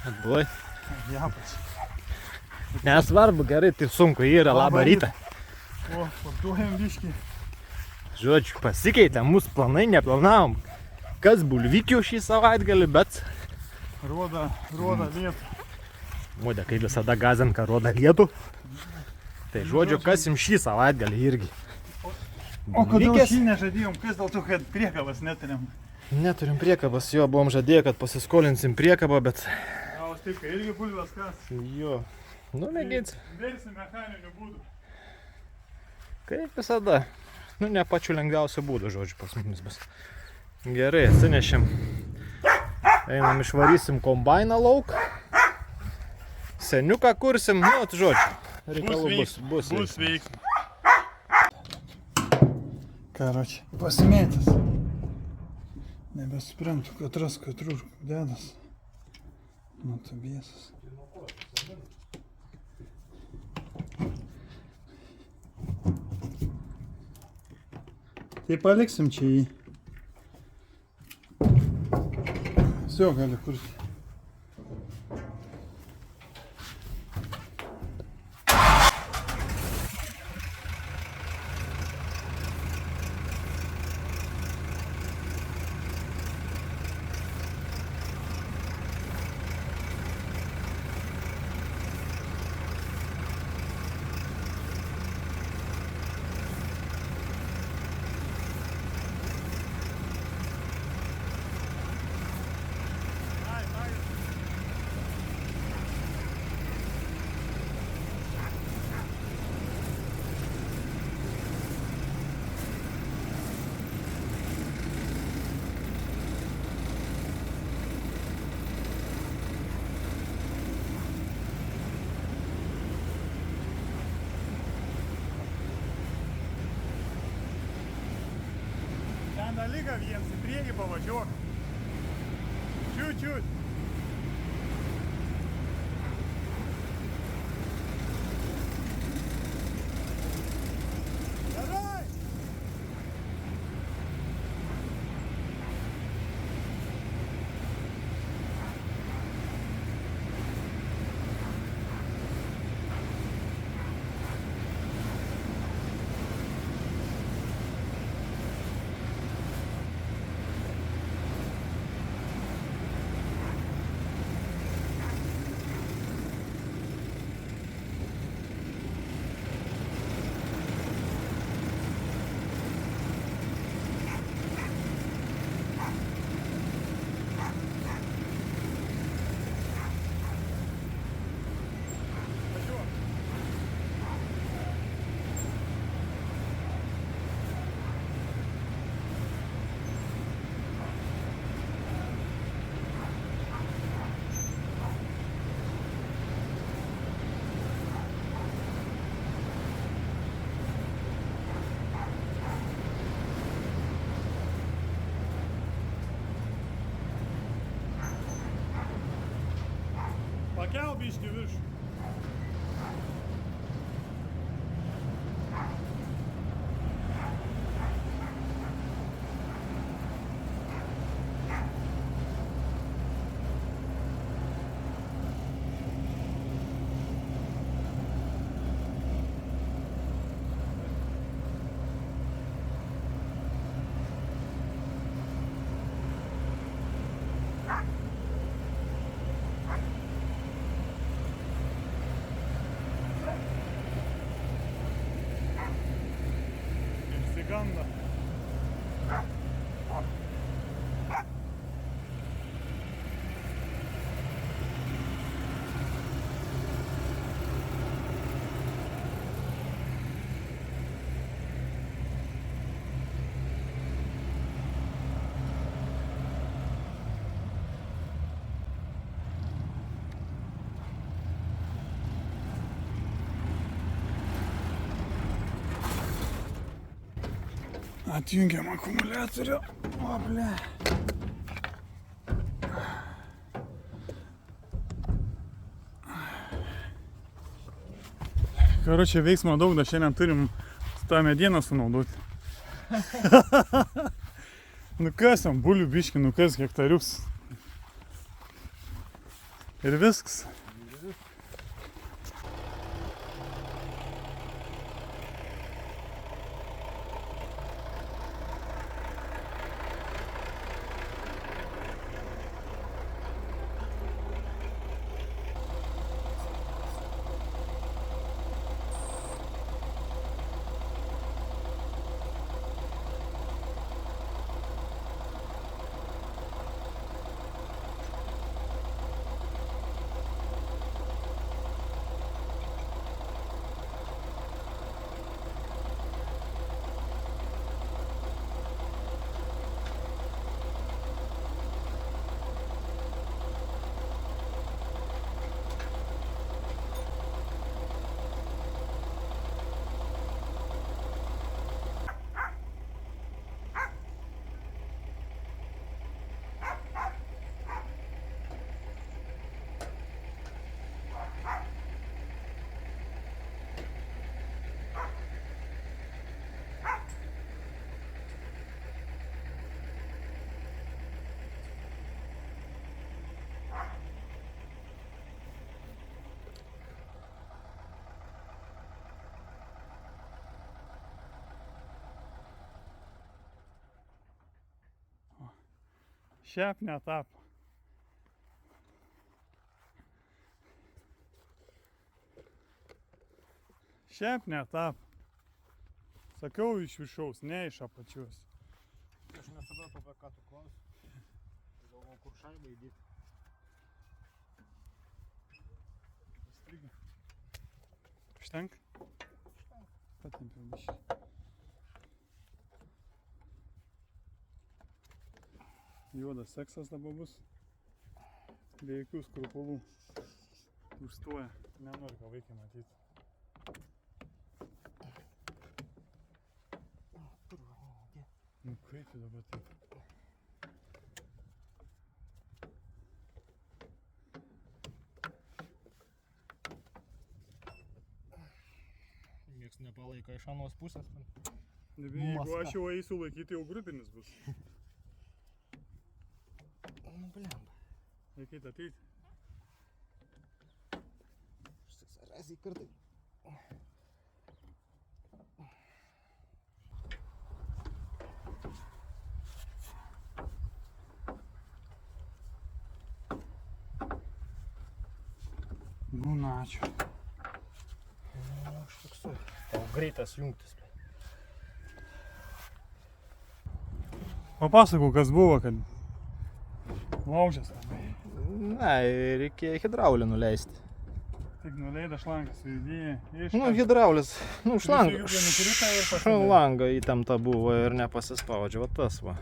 Atbulai. Japas. Nesvarbu, gerai, tai sunku yra, labą rytą. O, parduojam biškį. Žodžiu, pasikeitė, mūsų planai neplanavom, kas bulvikių šį savaitgalį, bet... Roda lietų. Modė, kaip visada gazint, kad roda lietų. Tai žodžiu, kas jums šį savaitgalį irgi. O kodėl šį nežadėjom, kas dėl to, kad priekabas neturėm? Neturim priekabas, jo, buvom žadėję, kad pasiskolinsim priekabą, bet... Gal taip, kai irgi bulvės kas? Jo, nu mėgins. Dėlsim mechaniniu būdu. Kaip visada. Nu, ne pačiu lengviausiu būdu, žodžiu, pas mumis bus. Gerai, atsinešim. Einam, išvarysim kombainą lauk. Seniuką kursim, nu, žodžiu. Reikalų bus veiksmas. Karoči, pasimėtis. Nebesuprantu, katras dedas. Nu, tu biesas. Tai paliksim čia jį. Visio gali kurti. Dalyką jiems į priekį pavažiuok. Čiut. Darai! Pakel biškį virš. Ganda. Atjungiam akumuliatorių. O, ble. Karočią, veiksmo daug, da šiandien turim tą medieną sunaudoti. Nukasam bulvių biškį, nukas hektarius. Ir viskas. Šiaip netapo. Šiaip netapo. Sakiau iš viršaus, ne iš apačios. Aš nesupratau, apie ką tu klausi. Galvoju, kur šaibą įdėti. Striga. Užtenka? Patempiau biškį. Juodas seksas dabar bus. Be jokių skrupulų. Užstoja. Nenori, ką vaikai matyti. Nu kaip tu dabar taip? Niekas nepalaiko iš anos pusės. Jeigu aš jau eisiu laikyti, jau grupinis bus. Nu, blemba. Reikėtų ateiti. Rasi kartai. Nu, ačiū. Aš fiksuoju. Tau greitas jungtis. Papasakau, kas buvo, kad laužęs labai. Ne, reikėjo hidraulį nuleisti. Tik nuleida šlangas, įdėjai iš... Nu, hidraulis, nu, Nukrito šlanga įtempta buvo ir nepasispaudžia, va tas va.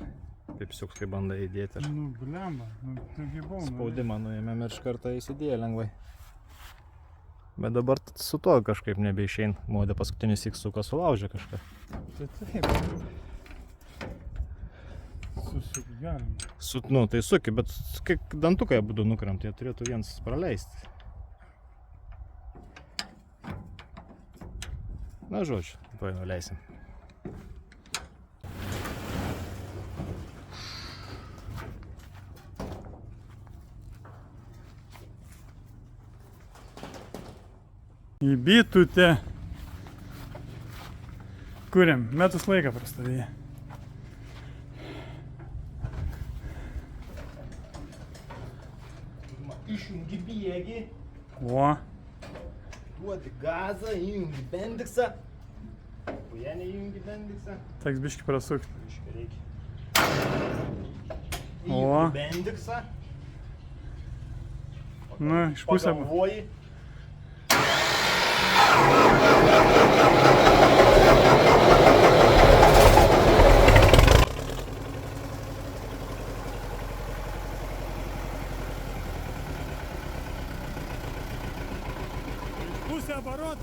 Taip siuks, kai bandai įdėti. Nu, blemba, nu, taigi buvo. Spaudimą nuėmėm ir iš karto įsidėjo lengvai. Bet dabar su to kažkaip nebeišein. Modė paskutinis syk suka sulaužė kažką. Tai taip. Susuki galima. Nu, tai suki, bet kai dantukai abudu nukrenta, jie turėtų viens praleisti. Na, žodžiu, tuoj nuleisim. Į bitutę. Kuriam, metus laiką prastovėję. Išjungi bėgį, O, duodi gazą, įjungi bendiksą. Kujenė įjungi bendiksą. teks biškį prasukti. Iškai reikia. O. Įjungi bendiksą. Nu, iš pusę. Pagalvoji. Pusę оборот.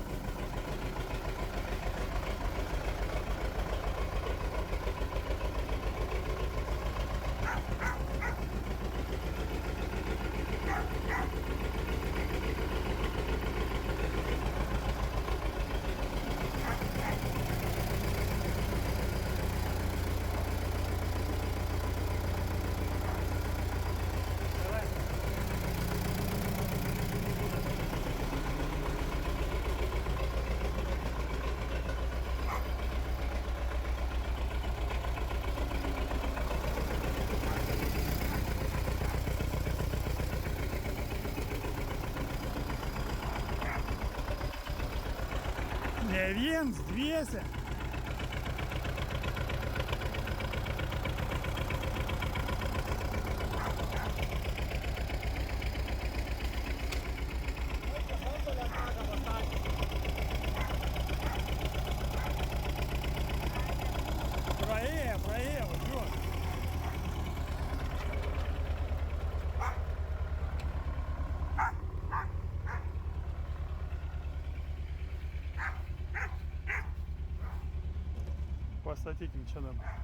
Ne viens, dviese. Praėjo, važiuok. Pastatykim čia dabar.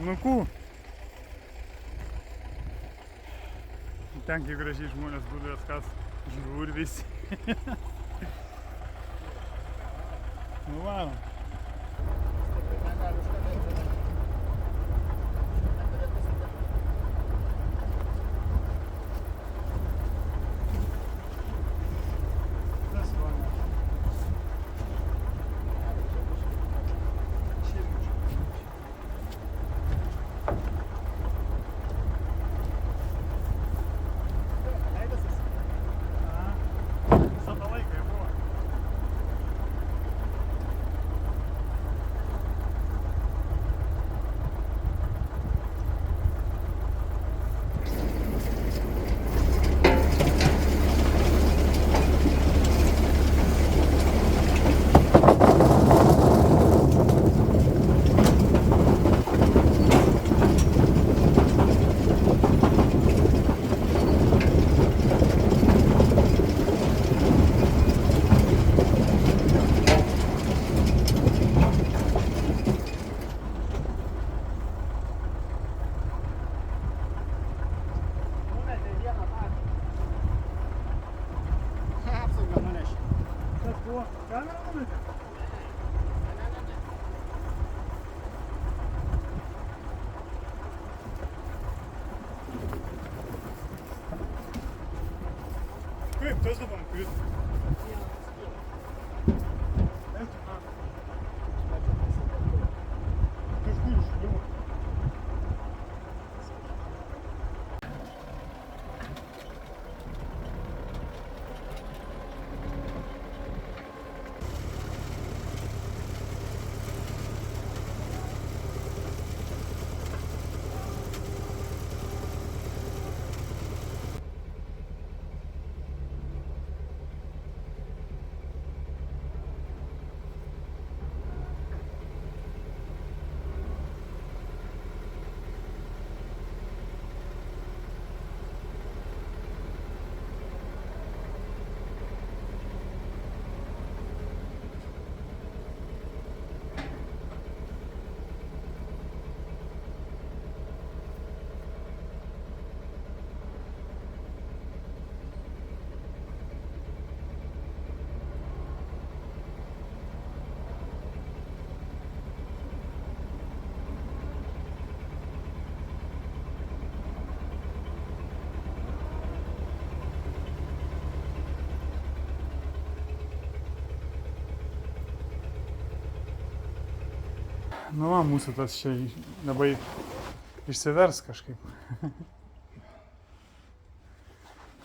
Nu kų. Ten, kai gražiai žmonės būdavęs, kas žiūri visi. Nu varom. Kaip tas dabar krito? Kažkur išliuvo. Nu, va, mūsų tas čia labai išsivers kažkaip.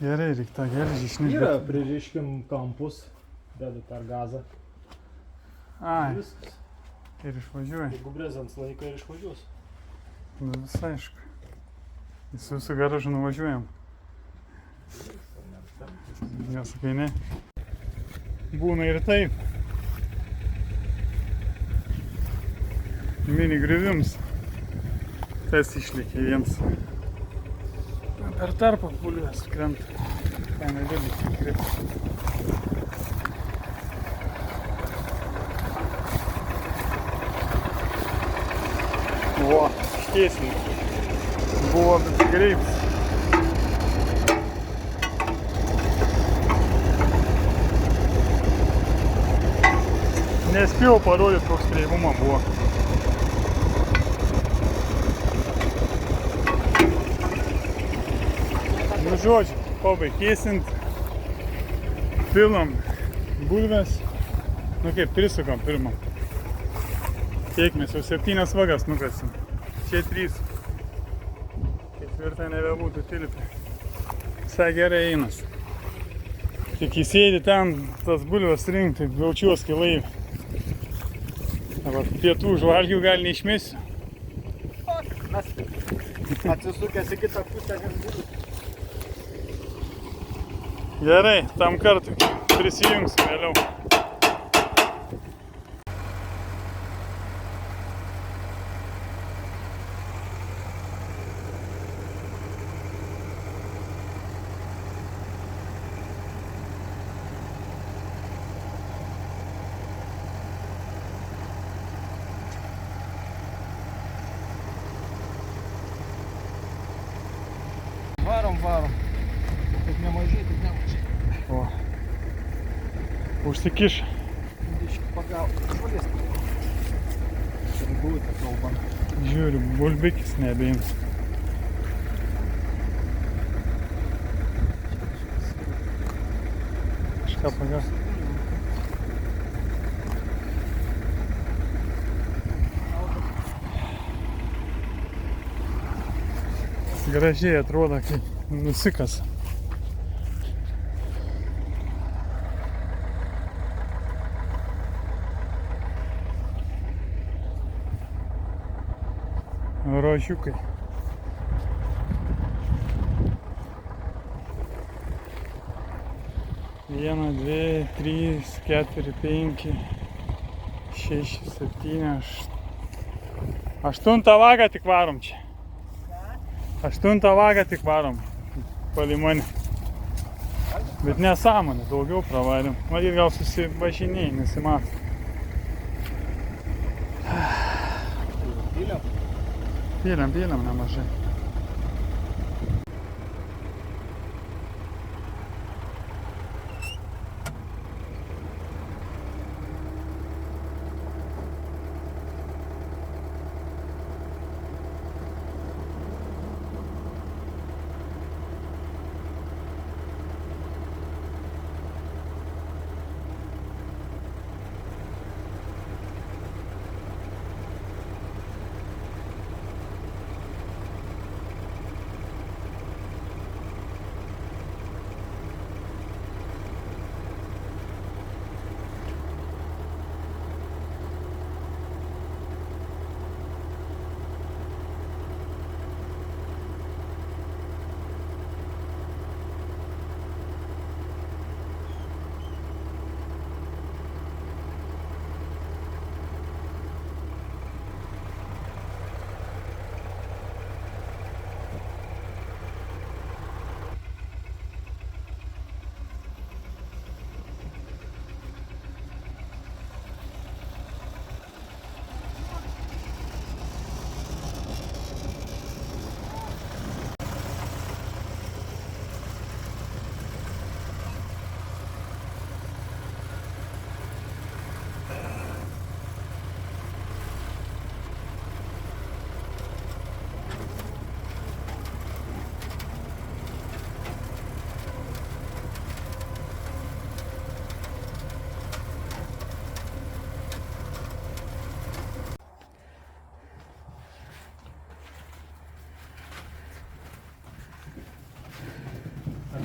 Gerai, reikia tą geležį Yra, išnešti. pririškim kampus, dedu per gazą. Ai, Viskas. ir išvažiuoja. Jeigu brezants laiką ir išvažiuos. Nu, visai aišku. Į su garažu nuvažiuojam. Nesakai, ne. Būna ir taip. Mini griuvims. Tas išlėkė jiems. Per tarpą bulvės krenta. Ten nedėlį krenta. O, ištiesiai. Buvo greitis. Nespėjau parodyti, koks kreivumą buvo. Nu žodžiu, pabaigėsint, pilam bulves, nu kaip prisukam pirmą. Kiek mes jau 7 vagas nukasim, čia 3. Ketvirtą nebebūtų tilpę. Visai gerai einas. Tik įsėdi ten, tas bulves rinkti, jaučiuos kai laivė. Dabar pietų žvalgių gal neišmesiu. Mes atsisukęs į kitą pusę, kas būtų. Gerai, tam kartui prisijungsiu vėliau. Varom. Taip nemažai. O, užsikiš. Biškį pagaut. Žolės. Čia būtų kalbant. Žiūriu, bulbikis nebeins. Kažką pagaut. Gražiai atrodo, kai nusikasa. Rožiukai. Viena, dvi, 3, 4, 5, 6, 7, 8 vagą tik varom čia. 8 vagą tik varom palei mane. Bet nesąmonė, daugiau pravarėm. Matyt, gal susivažinėjai, nesimato. Pyliam nemažai.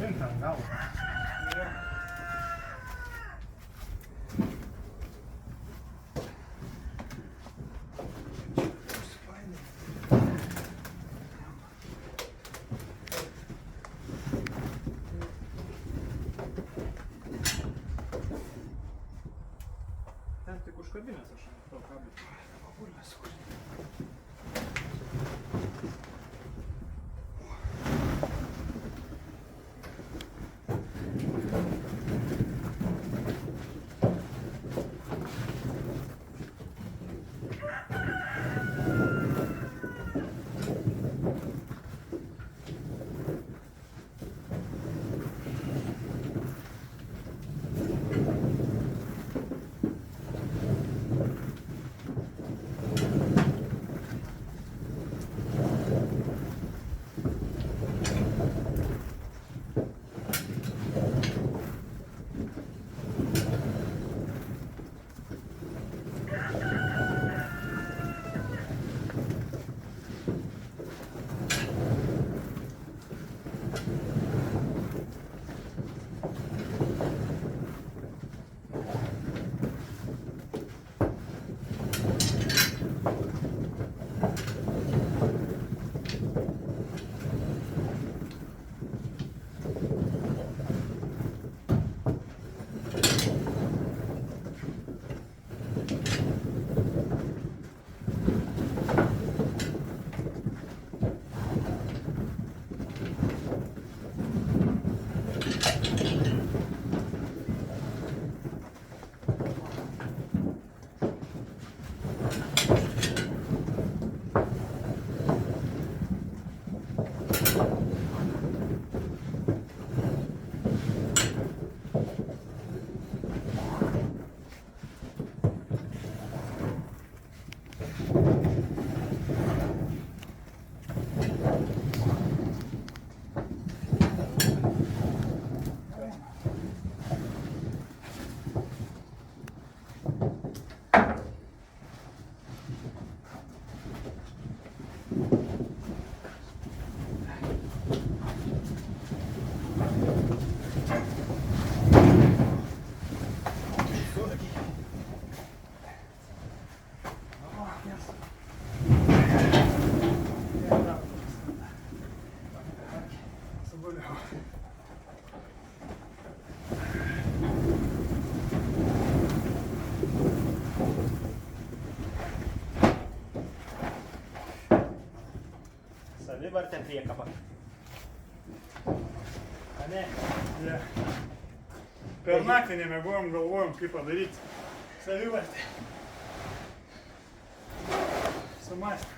link ant galo. Ten tik užkabinęs aš ant to kablio. Pabulės kur. Savivartė priekaba. Ane? Ja. Per naktį nemiegojom, galvojom, kaip padaryti savivartę. Sumąstėm.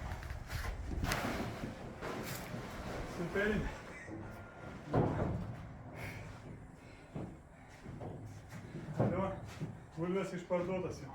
Superinė. Nu, bulvės išparduotas jau.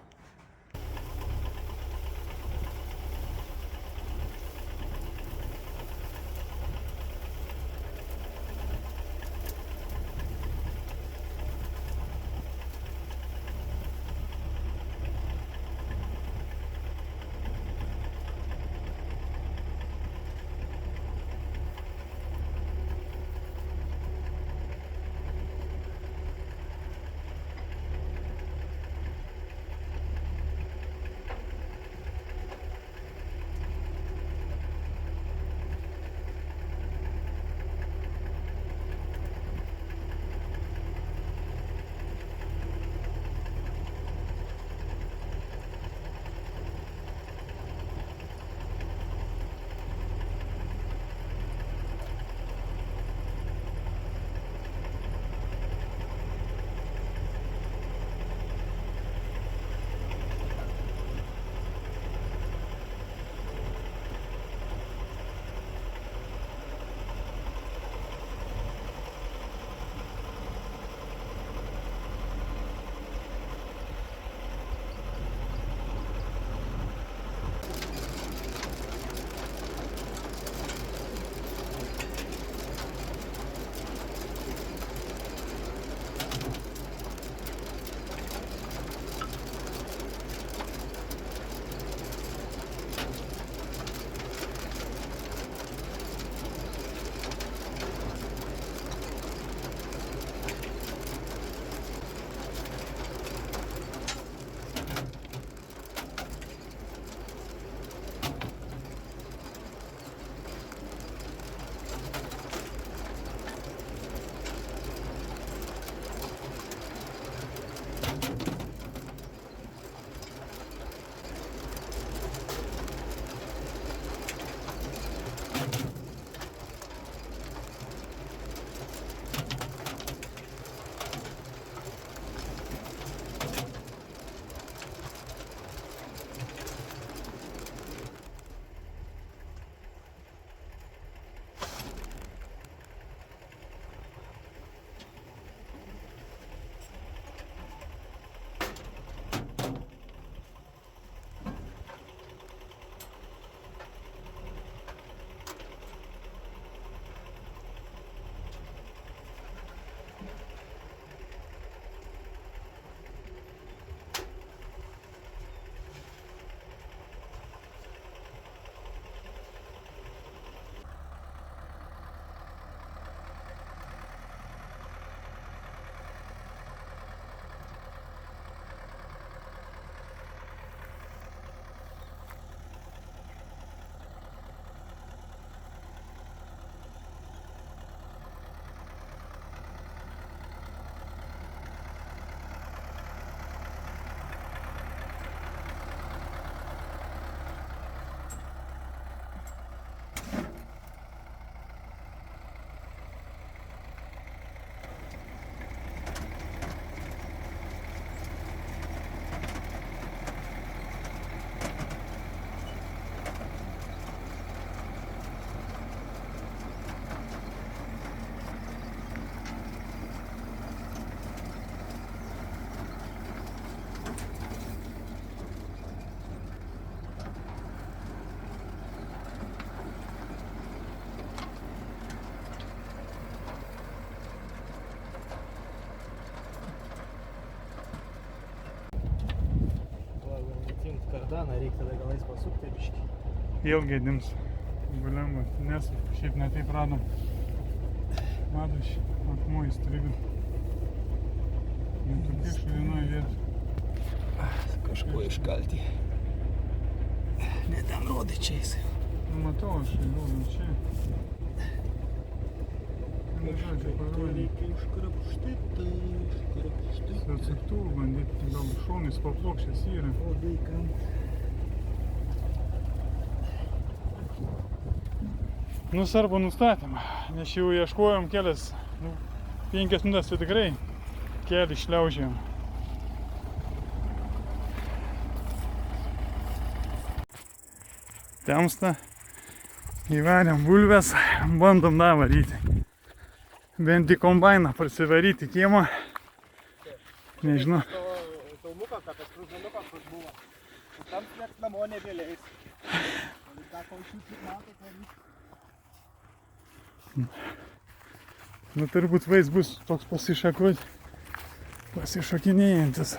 seną, reikia tada galais pasukti biškį. Ilgai dims. Guliamba, nes šiaip netaip radom. Matos, akmuo įstrigo. Tokie švienoje vietoje. Kažko iškalti. Ne ten rodai čia jisai. Nu, matau, aš įrodau čia. Žodžiu, parodė. Reikia iškrapštyti. Su atsuktuvu bandyti, gal šonais paplokščias yra. O vaikam. Nu, sarbo nustatėm, nes jau ieškojom kelias, 5 minutės tai tikrai kelią išliaužėjom. Temsta, įvarėm bulves, bandom dar varyti. Bent į kombainą prasivaryti kiemą. Nežinau. Filmuką, kad tas kruzeliukas kur buvo. Tam net namo nebėleis. Teko iš jų metų varyti. Nu, turbūt vaizdas bus toks pasišokinėjantis.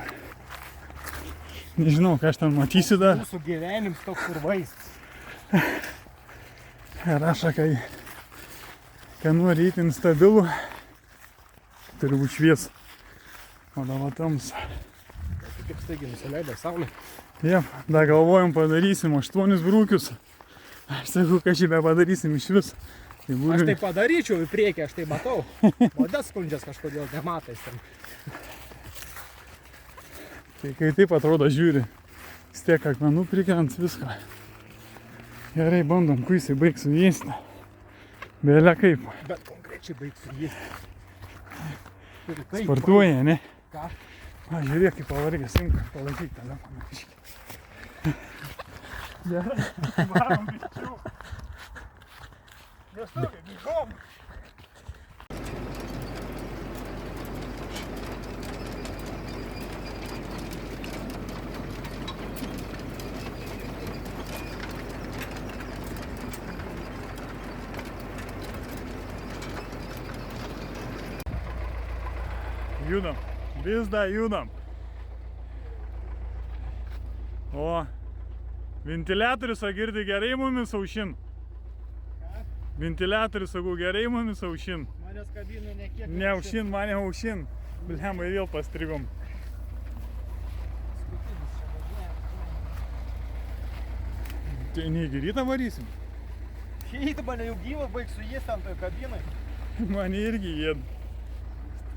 Nežinau, ką aš ten matysiu dar. Mūsų gyvenims toks kur vaizdas. Raša, kai nori itin stabilų, turi būti švies. O dabar tamsa. Kaip staigiai nusileido saulė. Jep, dar galvojom padarysim 8 brūkius. Aš sakau, kad šį padarysim iš vis. Aš tai padaryčiau į priekį, aš tai matau. Modas skundžias kažkodėl nematais ten. Tai kai taip atrodo žiūri, vis tiek akmenų prikrent viską. Gerai, bandom, kuisiai baigsiu jėsti. Bėlė kaip. Bet konkrečiai baigsiu jėsti. Sportuoja, ne? Ką? A, žiūrėk, kaip pavargęs, imk, palaikyk telefoną. Gerai, varom biščiau. Nestovi, bėgom. Judam, vis dar judam. O, ventiliatorius, girdi, gerai mumis aušin. Ventiliatorius, sakau, gerai mumis aušin. Manęs kabinų nekiek. Neaušin, mane aušin. Blemai vėl pastrigom. Tai negi rytą varysim? Šeit mane jau gyvą baigsiu jėsti ant toj kabinai. Mane irgi jėd.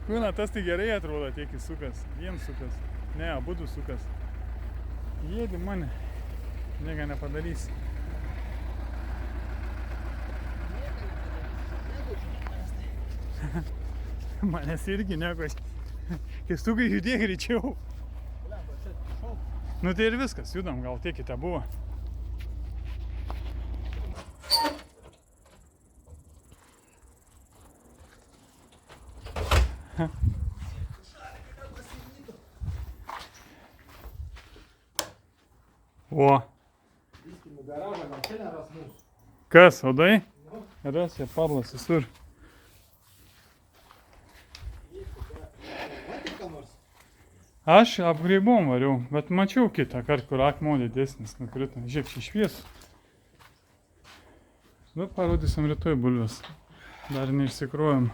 Kūna, tas tai gerai atrodo, tiek jis sukas. Vien sukas. Ne, abudu sukas. Jėdi mane. Nieko nepadarysi. Manęs irgi nieko. Kestukai judėk greičiau. Nu tai ir viskas, judam, gal tiek į tą buvo. O. Kas, odai? Ras, jie parlas visur. Aš apgraibom variau, bet mačiau kitą kartą, kur akmuo didesnis nukrito. Žiūrėk, šį šviesų. Nu, parodysim rytoj bulves. Dar neišsikruojam.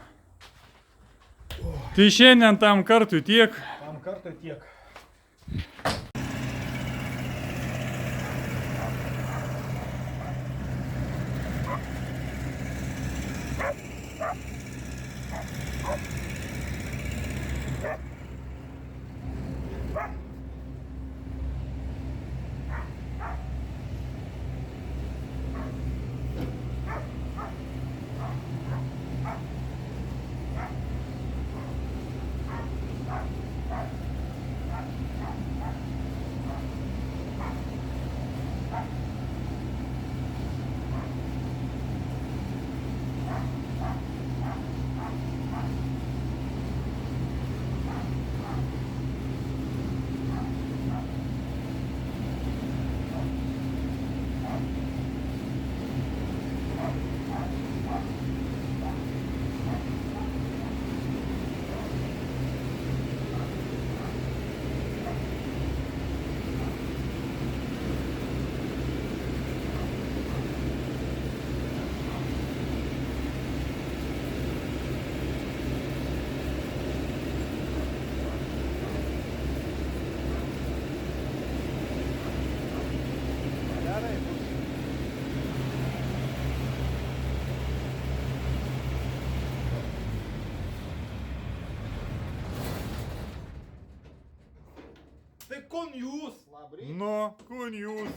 Tai šiandien tam kartui tiek. Tam kartui tiek. Tai kon jūs? Labrai. Nu, kun jūs.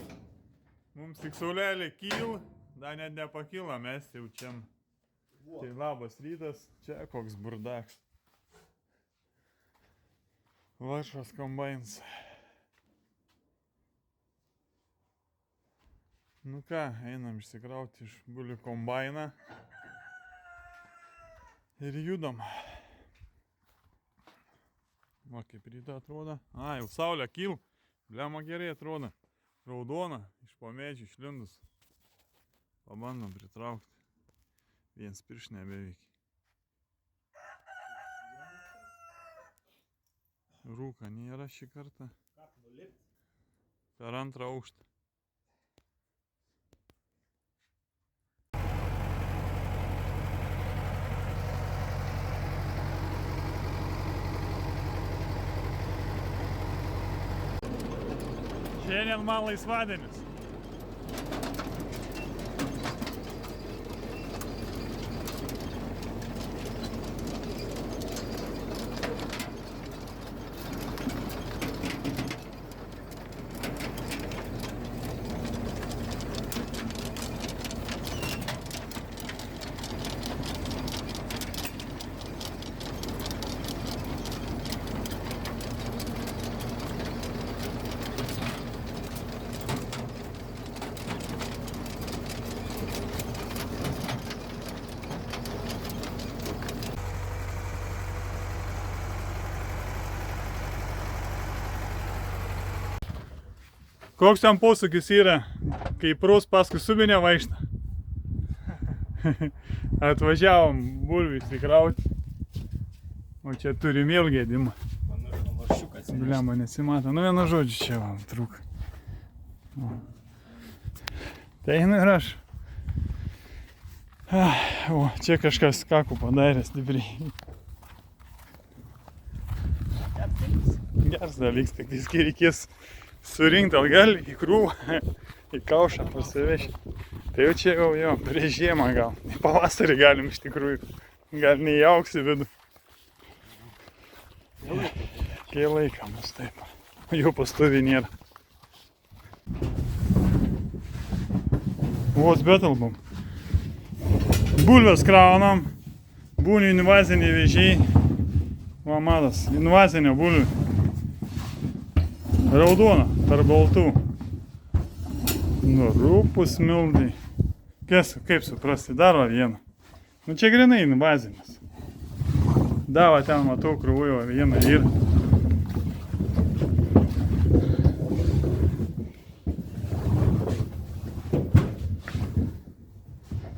Mums tik saulelė kyl, dar net nepakyla, mes jau čia. Tai labas rytas, čia koks burdaks. Lašas kombainas. Nu ką, einam išsikrauti iš bulių kombainą ir judam. Va kaip ryta atrodo. A, jau saulė kyl, blema gerai atrodo. Raudona, iš po medžių išlindus. Pabandom pritraukti. Viens pirštinė beveik. Rūka nėra šį kartą. Per antrą aukštą. Šiandien man laisvadienis. Koks ten posūkis yra, kai pros paskui subinę vaikštą. Atvažiavom bulvių įsikrauti. O čia turim vėl gedimą. Blema nesimato. Nu vienu žodžiu čia va, trūk. Tai einu ir aš. O, čia kažkas kakų padarė stipriai. Geras dalyks, tik vis reikės surinkti atgal į krūvą, į kaušą parsivežti. Tai jau čia jau prieš žiemą gal. Į pavasarį galim iš tikrųjų. Gal neįaugs į vidų. Kai laiką mus taip. Jau pastoviai nėra. Vos betalbam. Bulves kraunam. Būni invaziniai vežiai. Va matas, invazinio bulvių. Raudona, tarp baltų. Nu, rūpus mildai. Kaip suprasti, dar va vieną. Nu, čia grinai invazinis. Dava ten matau krūvoje vieną ir.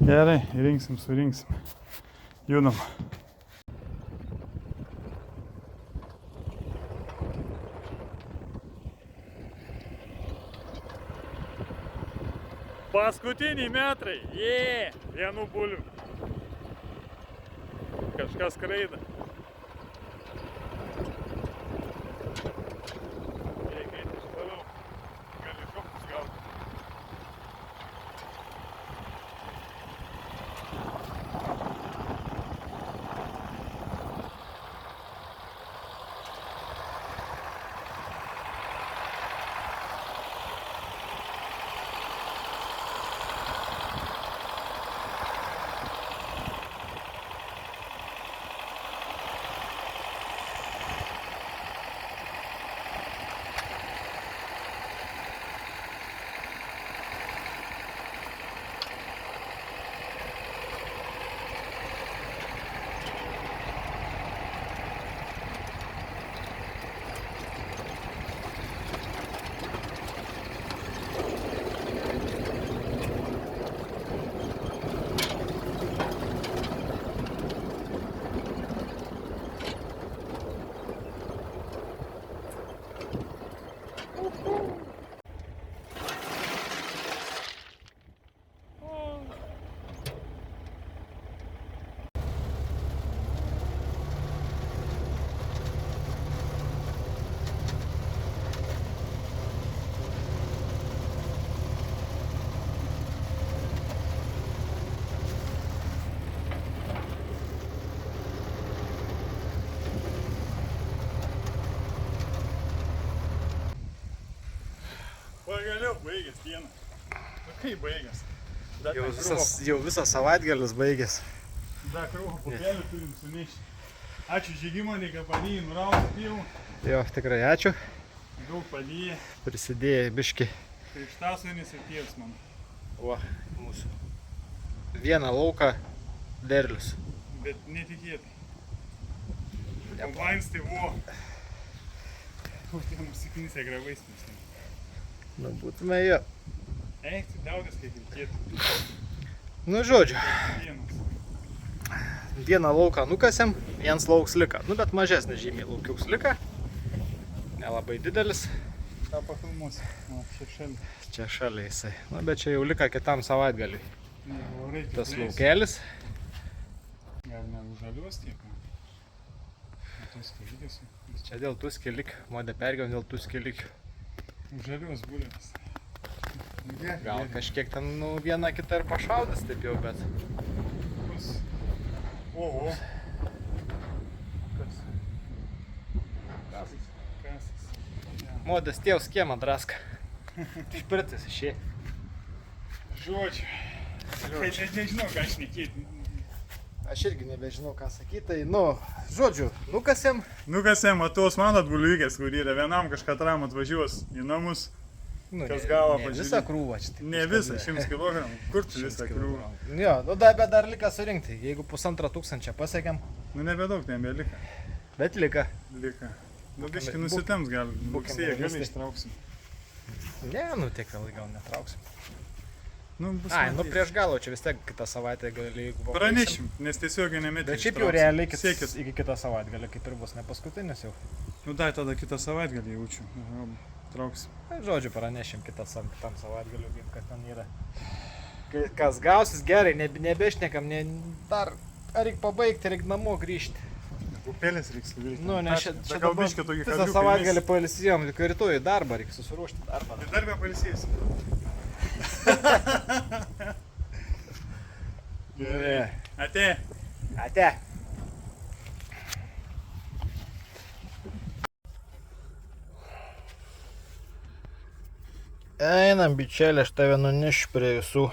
Gerai, surinksim. Judam. Paskutiniai metrai. Vienų bulių. Kažkas skraida. Reikia iš toliau. Gali šoktus gauti. baigęs dieną. Nu kaip baigęs? Jau visas savaitgalis baigėsi. Dar kraujo pupelį turim sunešti. Ačiū Žygimantai, kad padėjai nurauti pievų. Jo, tikrai ačiū. Daug padėjai. Prisidėjai biški. Krikštasvainis ir tėvs mano. O, mūsų. Vieną lauką derlius. Bet netikėtai. Kombainas tai buvo. Ten užsiknysę gravais. Nu, būtume jo. Eik, tai daugas kaip reikėtų. Nu, žodžiu. Vienas. Vieną lauką nukasėm, vienas lauks lika. Nu, bet mažesnis žymiai laukiuks lika. Nelabai didelis. Ką pafilmuosi? O, čia šalia. Čia šalia jisai. Nu, bet čia jau lika kitam savaitgaliui. Ne, o reikia Tas plėsti. laukelis. Gal ne užžaliuos tiek? Tos kelykius. Čia dėl tų skilik. Modė pergiavom dėl tų skilik. Užžaliuos bulės. Gal kažkiek ten, nu, vieną kitą ir pašaudys taip jau, bet... Oho. Kas? Kasas. Modės tėvs kiemą draska. Špirtis išėjai. Žodžiu. Kai čia nežinau, ką šnekėti. Aš irgi nebežinau, ką sakyti. Tai, nu, žodžiu, nukasėm. Nukasėm, atos mano atbuliukės, kur yra vienam kažką tram atvažiuos į namus. Nu, Kas gavo ne pažiūrėti? visą krūvą čia. taip Ne viskas visą, yra. 100 kg. Kur tu visą krūvą? Jo, nu, bet dar lika surinkti. Jeigu 1500 pasiekėm, Nu nebedaug, nebelika. bet lika. Lika. Nu biški Būk- nusitems gal. būkim Rugsėje gal realistai. ištrauksim. Ne, nu, tiek vėlai gal netrauksim. Nu, bus Ai, nu, matyt. prieš galą, čia vis tiek kitą savaitę gali, jeigu pabaigsim. Pranešim, nes tiesiogiai nemetė. Bet šiaip jau realiai Siekit. iki kitą savaitgalį, kaip ir bus, ne paskutinis jau. Nu dai tada kitą savaitgalį jaučiu. Trauksim. Tai, žodžiu, pranešim kitam savaitgaliu, kaip kad ten yra. Kas gausis gerai, nebešnekam, dar ar reikia pabaigti, reikia namo grįžti. Upelės reiks suvilti. Nu, nes čia gal biški tokį visą savaitgalį pailsijom, tik rytoj į darbą, reikia susiruošti darbą. Tai darbę pailsėsim. Ne. Ate. Ate. Einam, bičelė, aš tave nunešiu prie visų.